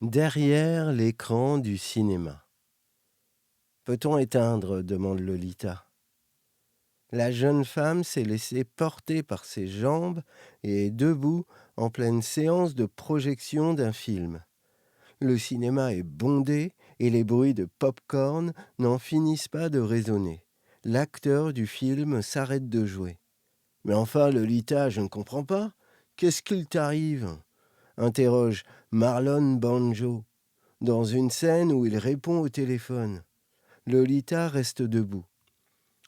Derrière l'écran du cinéma. Peut-on éteindre demande Lolita. La jeune femme s'est laissée porter par ses jambes et est debout en pleine séance de projection d'un film. Le cinéma est bondé et les bruits de pop-corn n'en finissent pas de résonner. L'acteur du film s'arrête de jouer. Mais enfin, Lolita, je ne comprends pas. Qu'est-ce qu'il t'arrive interroge Marlon Banjo dans une scène où il répond au téléphone. Lolita reste debout.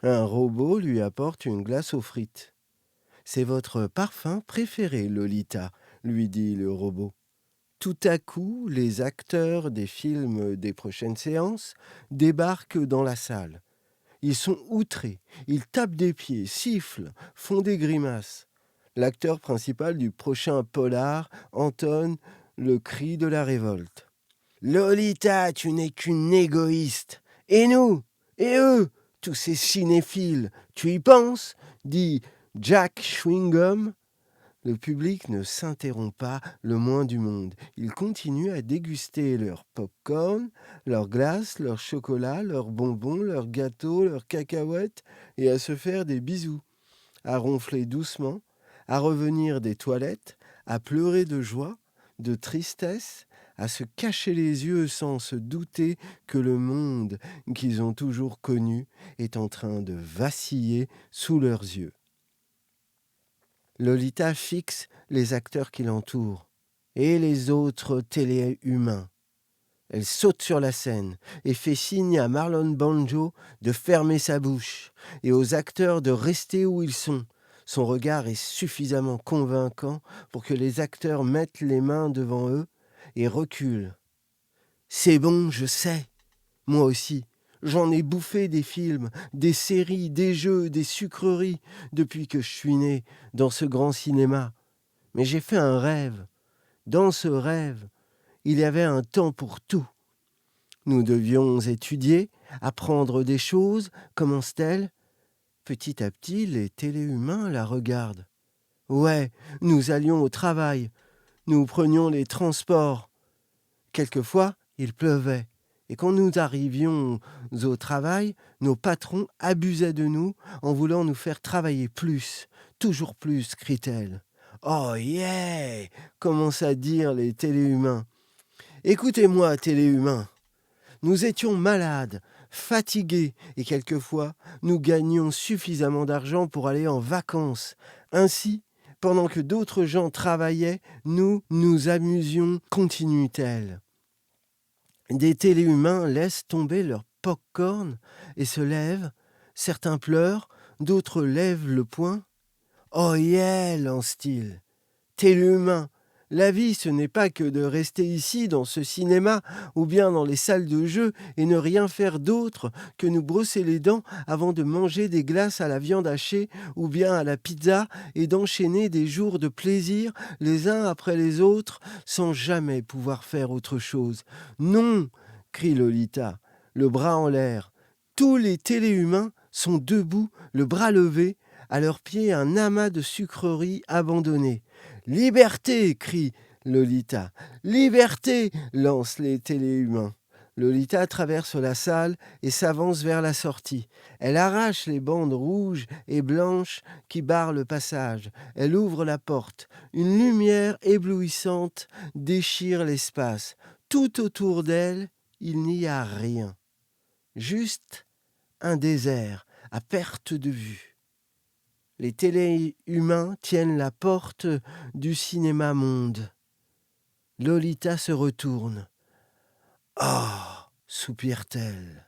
Un robot lui apporte une glace aux frites. C'est votre parfum préféré, Lolita, lui dit le robot. Tout à coup, les acteurs des films des prochaines séances débarquent dans la salle. Ils sont outrés, ils tapent des pieds, sifflent, font des grimaces. L'acteur principal du prochain polar entonne le cri de la révolte. Lolita, tu n'es qu'une égoïste. Et nous? Et eux? Tous ces cinéphiles, tu y penses dit Jack Schwingham. Le public ne s'interrompt pas le moins du monde. Ils continuent à déguster leur pop-corn, leur glace, leur chocolat, leurs bonbons, leurs gâteaux, leurs cacahuètes et à se faire des bisous, à ronfler doucement, à revenir des toilettes, à pleurer de joie, de tristesse, à se cacher les yeux sans se douter que le monde qu'ils ont toujours connu est en train de vaciller sous leurs yeux. Lolita fixe les acteurs qui l'entourent et les autres téléhumains. Elle saute sur la scène et fait signe à Marlon Banjo de fermer sa bouche et aux acteurs de rester où ils sont. Son regard est suffisamment convaincant pour que les acteurs mettent les mains devant eux et reculent. C'est bon, je sais. Moi aussi. J'en ai bouffé des films, des séries, des jeux, des sucreries depuis que je suis né dans ce grand cinéma. Mais j'ai fait un rêve. Dans ce rêve, il y avait un temps pour tout. Nous devions étudier, apprendre des choses, commence-t-elle. Petit à petit, les téléhumains la regardent. Ouais, nous allions au travail, nous prenions les transports. Quelquefois, il pleuvait. Et quand nous arrivions au travail, nos patrons abusaient de nous en voulant nous faire travailler plus, toujours plus, crie-t-elle. Oh yeah commencent à dire les téléhumains. Écoutez-moi, téléhumains. Nous étions malades, fatigués, et quelquefois, nous gagnions suffisamment d'argent pour aller en vacances. Ainsi, pendant que d'autres gens travaillaient, nous nous amusions, continue-t-elle. Des téléhumains laissent tomber leur pop-corn et se lèvent. Certains pleurent, d'autres lèvent le poing. Oh yeah, lance-t-il. Téléhumain, la vie, ce n'est pas que de rester ici dans ce cinéma ou bien dans les salles de jeu et ne rien faire d'autre que nous brosser les dents avant de manger des glaces à la viande hachée ou bien à la pizza et d'enchaîner des jours de plaisir les uns après les autres sans jamais pouvoir faire autre chose. Non, crie Lolita, le bras en l'air. Tous les téléhumains sont debout, le bras levé, à leurs pieds un amas de sucreries abandonnées. Liberté crie Lolita. Liberté lancent les téléhumains. Lolita traverse la salle et s'avance vers la sortie. Elle arrache les bandes rouges et blanches qui barrent le passage. Elle ouvre la porte. Une lumière éblouissante déchire l'espace. Tout autour d'elle, il n'y a rien. Juste un désert à perte de vue. Les téléhumains tiennent la porte du cinéma monde. Lolita se retourne. Ah, soupire-t-elle.